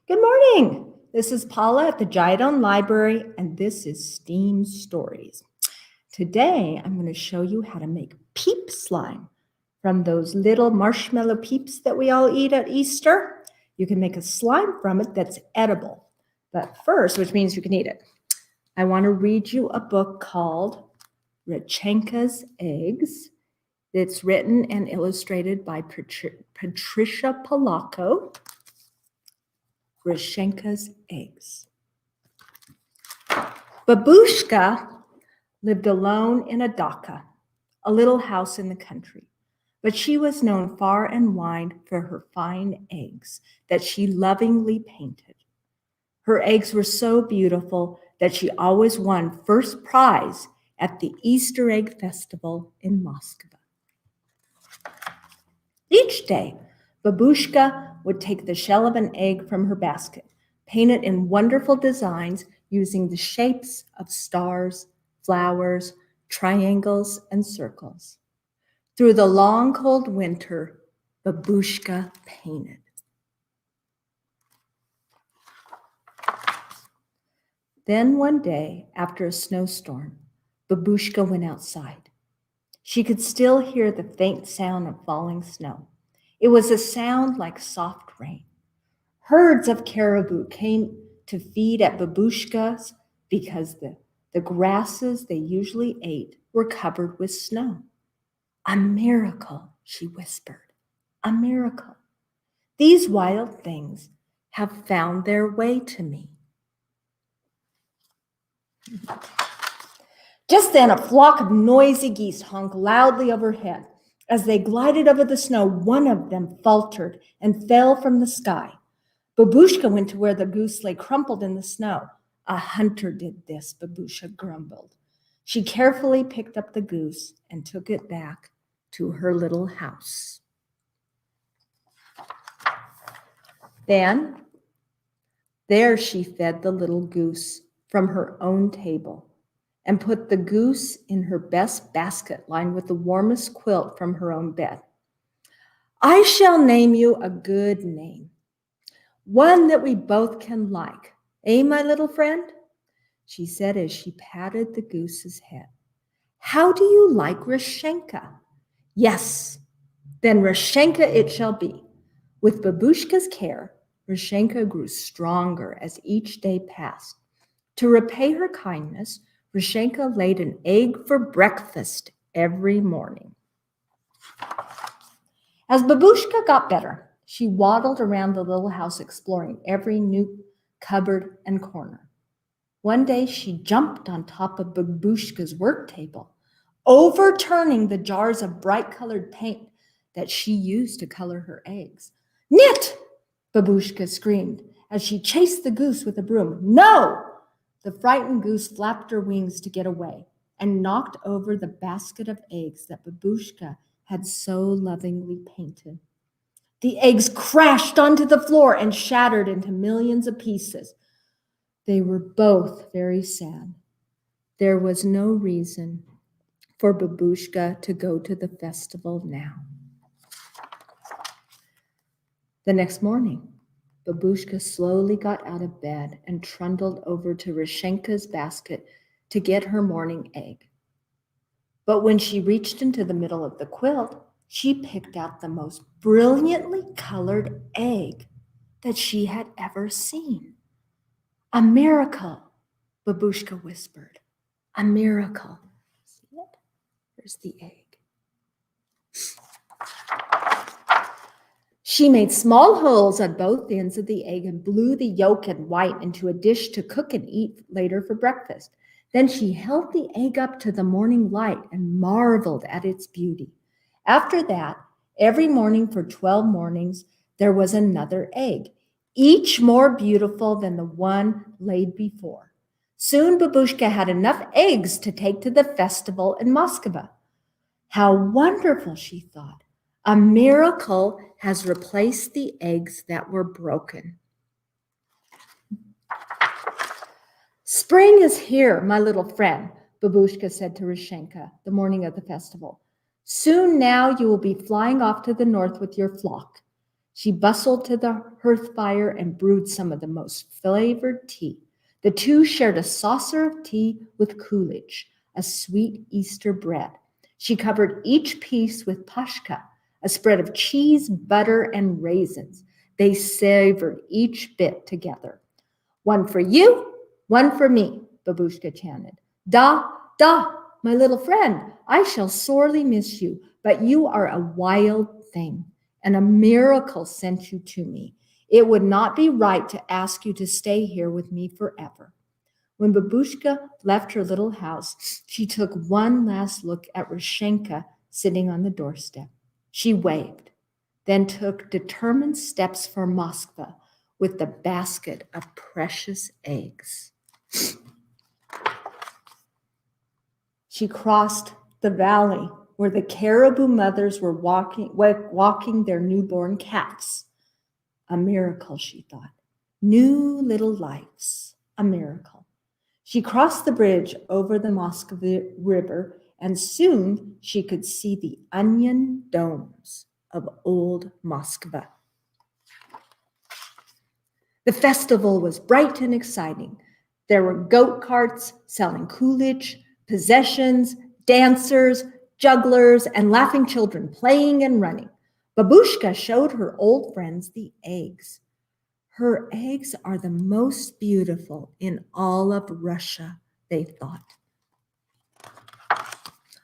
Good morning. This is Paula at the Jidon Library, and this is STEAM Stories. Today, I'm going to show you how to make peep slime from those little marshmallow peeps that we all eat at Easter. You can make a slime from it that's edible. But first, which means you can eat it, I want to read you a book called Rashenka's Eggs. It's written and illustrated by Patricia Polacco. Rashenka's Eggs. Babushka lived alone in a dacha, a little house in the country, but she was known far and wide for her fine eggs that she lovingly painted. Her eggs were so beautiful that she always won first prize at the Easter Egg Festival in Moscow. Each day, Babushka would take the shell of an egg from her basket, paint it in wonderful designs using the shapes of stars, flowers, triangles, and circles. Through the long, cold winter, Babushka painted. Then one day, after a snowstorm, Babushka went outside. She could still hear the faint sound of falling snow. It was a sound like soft rain. Herds of caribou came to feed at Babushka's because the grasses they usually ate were covered with snow. A miracle, she whispered, a miracle. These wild things have found their way to me. Just then, a flock of noisy geese honked loudly overhead. As they glided over the snow, one of them faltered and fell from the sky. Babushka went to where the goose lay crumpled in the snow. A hunter did this, Babushka grumbled. She carefully picked up the goose and took it back to her little house. Then, there she fed the little goose from her own table and put the goose in her best basket lined with the warmest quilt from her own bed. I shall name you a good name, one that we both can like. Eh, my little friend? She said as she patted the goose's head. How do you like Rashenka? Yes, then Rashenka it shall be. With Babushka's care, Rashenka grew stronger as each day passed. To repay her kindness, Rashenka laid an egg for breakfast every morning. As Babushka got better, she waddled around the little house exploring every nook, cupboard, and corner. One day she jumped on top of Babushka's work table, overturning the jars of bright-colored paint that she used to color her eggs. Nit! Babushka screamed as she chased the goose with a broom. No! The frightened goose flapped her wings to get away and knocked over the basket of eggs that Babushka had so lovingly painted. The eggs crashed onto the floor and shattered into millions of pieces. They were both very sad. There was no reason for Babushka to go to the festival now. The next morning, Babushka slowly got out of bed and trundled over to Rashenka's basket to get her morning egg. But when she reached into the middle of the quilt, she picked out the most brilliantly colored egg that she had ever seen. A miracle, Babushka whispered. A miracle. See it? There's the egg. She made small holes at both ends of the egg and blew the yolk and white into a dish to cook and eat later for breakfast. Then she held the egg up to the morning light and marveled at its beauty. After that, every morning for 12 mornings, there was another egg, each more beautiful than the one laid before. Soon Babushka had enough eggs to take to the festival in Moscow. How wonderful, she thought. A miracle has replaced the eggs that were broken. Spring is here, my little friend, Babushka said to Rashenka the morning of the festival. Soon now you will be flying off to the north with your flock. She bustled to the hearth fire and brewed some of the most flavored tea. The two shared a saucer of tea with Coolidge, a sweet Easter bread. She covered each piece with pashka, a spread of cheese, butter, and raisins. They savored each bit together. One for you, one for me, Babushka chanted. Da, da, my little friend, I shall sorely miss you, but you are a wild thing, and a miracle sent you to me. It would not be right to ask you to stay here with me forever. When Babushka left her little house, she took one last look at Rashenka sitting on the doorstep. She waved, then took determined steps for Moskva with the basket of precious eggs. She crossed the valley where the caribou mothers were walking their newborn calves. A miracle, she thought. New little lives, a miracle. She crossed the bridge over the Moskva River, and soon she could see the onion domes of old Moskva. The festival was bright and exciting. There were goat carts selling Coolidge, possessions, dancers, jugglers, and laughing children playing and running. Babushka showed her old friends the eggs. Her eggs are the most beautiful in all of Russia, they thought.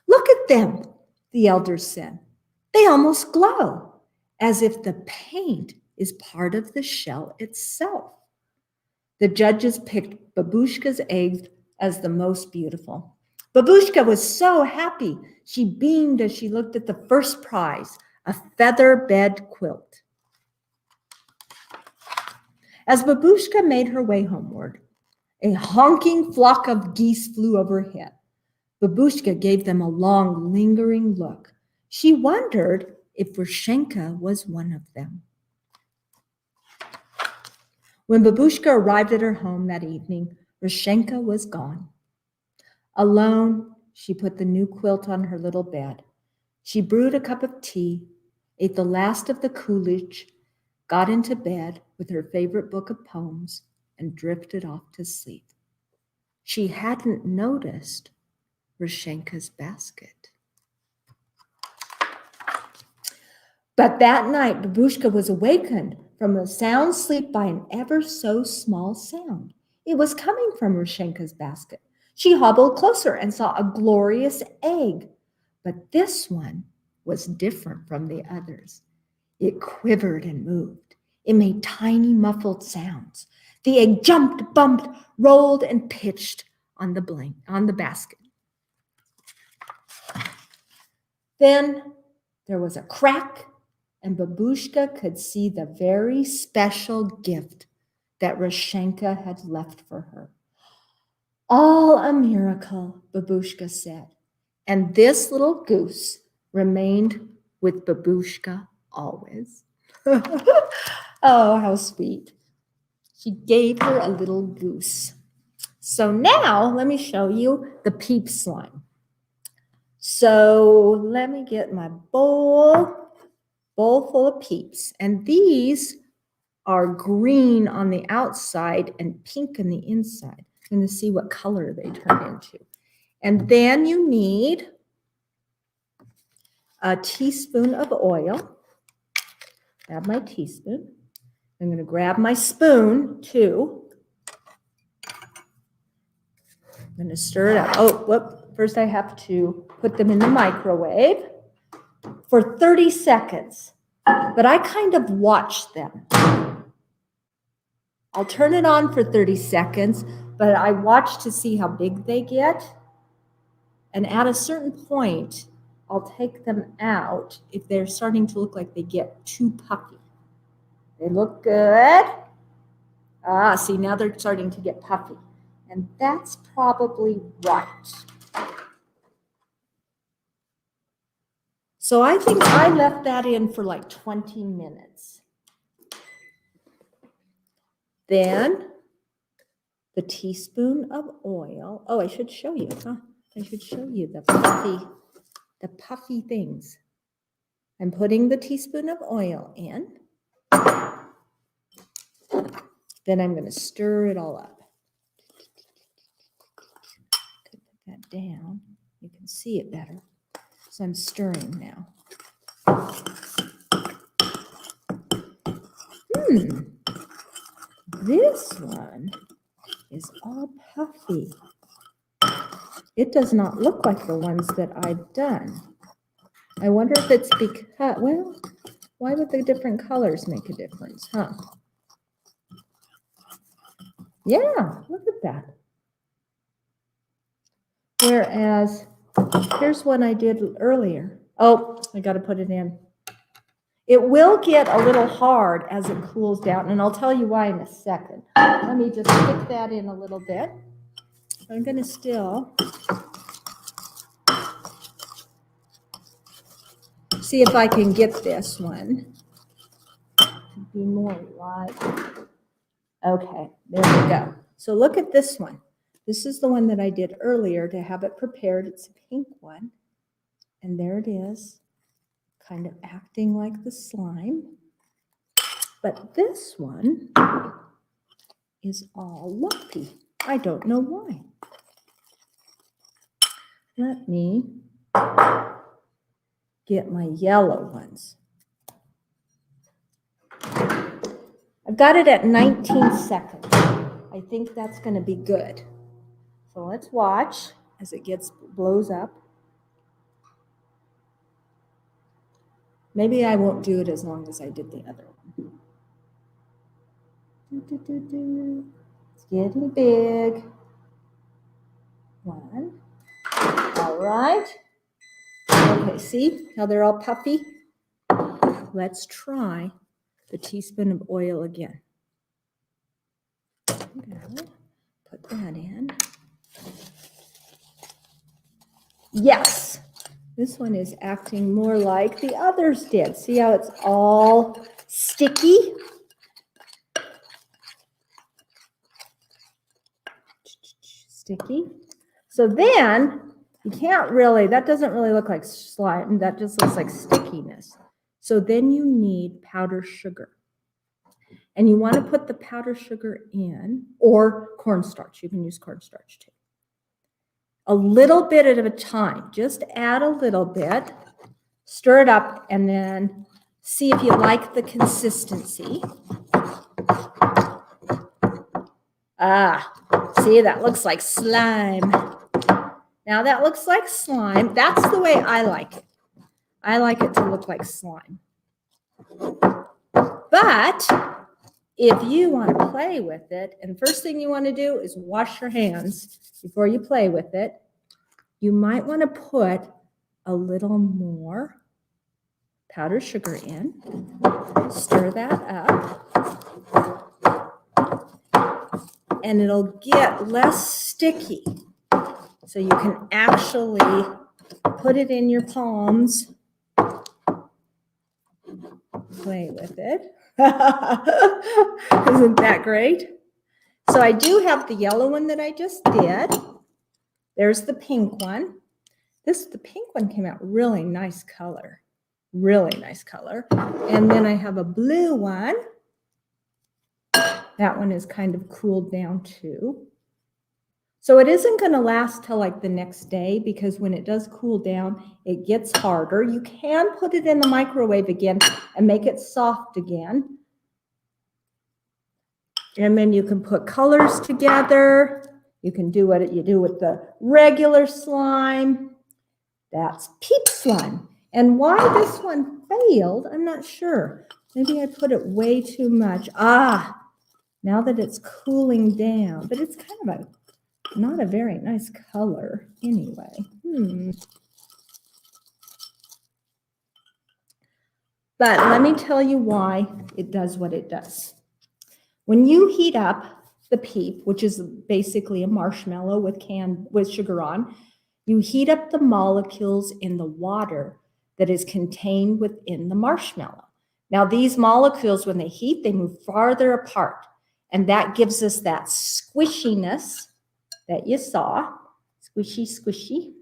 Look at them, the elders said. They almost glow, as if the paint is part of the shell itself. The judges picked Babushka's eggs as the most beautiful. Babushka was so happy. She beamed as she looked at the first prize, a feather bed quilt. As Babushka made her way homeward, a honking flock of geese flew overhead. Babushka gave them a long, lingering look. She wondered if Rashenka was one of them. When Babushka arrived at her home that evening, Rashenka was gone. Alone, she put the new quilt on her little bed. She brewed a cup of tea, ate the last of the Coolidge, got into bed with her favorite book of poems, and drifted off to sleep. She hadn't noticed Rashenka's basket. But that night, Babushka was awakened from a sound sleep by an ever so small sound. It was coming from Rashenka's basket. She hobbled closer and saw a glorious egg. But this one was different from the others. It quivered and moved. It made tiny muffled sounds. The egg jumped, bumped, rolled, and pitched on the basket. Then there was a crack, and Babushka could see the very special gift that Rashenka had left for her. All a miracle, Babushka said. And this little goose remained with Babushka always. Oh, how sweet. She gave her a little goose. So now let me show you the peep slime. So let me get my bowl full of peeps. And these are green on the outside and pink on the inside. I'm going to see what color they turn into. And then you need a teaspoon of oil. Grab my teaspoon. I'm going to grab my spoon too. I'm going to stir it up. Oh, whoop. First I have to put them in the microwave for 30 seconds. But I kind of watch them. I'll turn it on for 30 seconds, but I watch to see how big they get. And at a certain point, I'll take them out if they're starting to look like they get too puffy. They look good. See, now they're starting to get puffy. And that's probably right. So I think I left that in for like 20 minutes. Then the teaspoon of oil. Oh, I should show you, huh? I should show you the puffy things. I'm putting the teaspoon of oil in. Then I'm going to stir it all up. Put that down. You can see it better. So I'm stirring now. This one is all puffy. It does not look like the ones that I've done. I wonder if it's because, well, why would the different colors make a difference, huh? Yeah, look at that. Whereas, here's one I did earlier. Oh, I got to put it in. It will get a little hard as it cools down, and I'll tell you why in a second. Let me just stick that in a little bit. I'm going to still see if I can get this one to be more like, okay, there we go. So look at this one. This is the one that I did earlier to have it prepared. It's a pink one, and there it is, kind of acting like the slime. But this one is all lumpy. I don't know why. Let me get my yellow ones. I've got it at 19 seconds. I think that's going to be good. So let's watch as it blows up. Maybe I won't do it as long as I did the other one. It's getting big. One. All right. Okay, see how they're all puffy? Let's try the teaspoon of oil again. Okay, put that in. Yes, this one is acting more like the others did. See how it's all sticky? Sticky. So then you can't really, that doesn't really look like slime. That just looks like stickiness. So then you need powdered sugar. And you want to put the powdered sugar in, or cornstarch. You can use cornstarch too. A little bit at a time. Just add a little bit, stir it up, and then see if you like the consistency. Ah, see, that looks like slime. Now that looks like slime. That's the way I like it. I like it to look like slime. But if you want to play with it, and first thing you want to do is wash your hands before you play with it, you might want to put a little more powdered sugar in, stir that up, and it'll get less sticky. So you can actually put it in your palms, play with it. Isn't that great? So I do have the yellow one that I just did. There's the pink one. The pink one came out really nice color. Really nice color. And then I have a blue one. That one is kind of cooled down too. So it isn't going to last till like the next day, because when it does cool down, it gets harder. You can put it in the microwave again and make it soft again. And then you can put colors together. You can do what you do with the regular slime. That's peep slime. And why this one failed, I'm not sure. Maybe I put it way too much. Ah, now that it's cooling down. But it's kind of not a very nice color anyway. But let me tell you why it does what it does. When you heat up the peep, which is basically a marshmallow with sugar on, you heat up the molecules in the water that is contained within the marshmallow. Now, these molecules, when they heat, they move farther apart, and that gives us that squishiness that you saw. Squishy, squishy.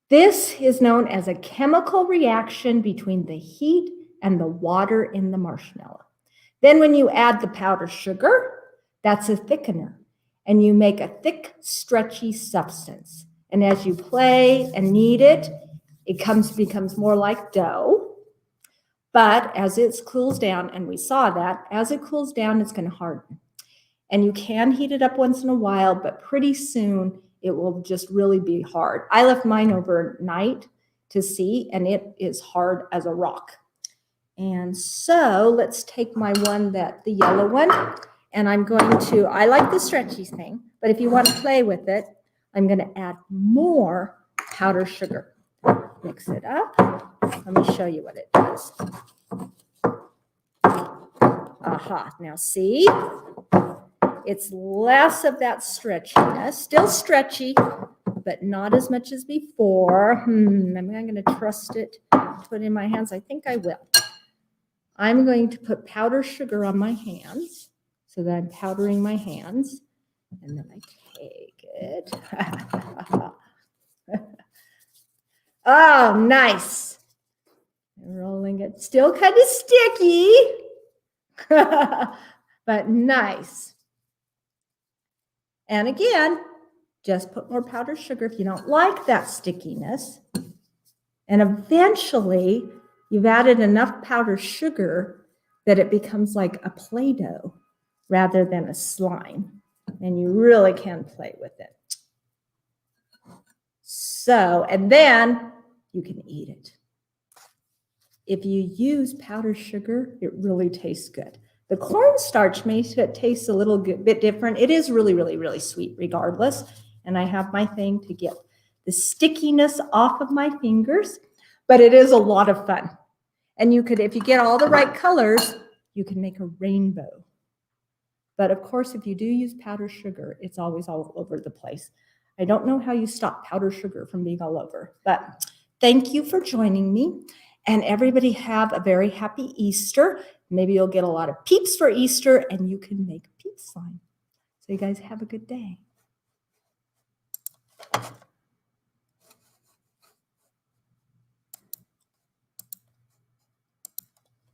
This is known as a chemical reaction between the heat and the water in the marshmallow. Then when you add the powdered sugar, that's a thickener, and you make a thick, stretchy substance. And as you play and knead it, it becomes more like dough. But as it cools down, and we saw that, as it cools down, it's going to harden. And you can heat it up once in a while, but pretty soon it will just really be hard. I left mine overnight to see, and it is hard as a rock. And so let's take my one, the yellow one, and I'm going to, I like the stretchy thing, but if you want to play with it, I'm going to add more powdered sugar. Mix it up. Let me show you what it does. Aha, now see, it's less of that stretchiness, still stretchy, but not as much as before. Am I going to trust it? Put it in my hands? I think I will. I'm going to put powdered sugar on my hands so that I'm powdering my hands. And then I take it. Oh, nice. And rolling it. Still kind of sticky, but nice. And again, just put more powdered sugar if you don't like that stickiness. And eventually, you've added enough powdered sugar that it becomes like a Play-Doh rather than a slime. And you really can play with it. So, and then you can eat it. If you use powdered sugar, it really tastes good. The cornstarch makes it taste a little bit different. It is really, really, really sweet regardless. And I have my thing to get the stickiness off of my fingers, but it is a lot of fun. And you could, if you get all the right colors, you can make a rainbow. But of course, if you do use powdered sugar, it's always all over the place. I don't know how you stop powdered sugar from being all over, but thank you for joining me. And everybody have a very happy Easter. Maybe you'll get a lot of peeps for Easter and you can make peep slime. So you guys have a good day.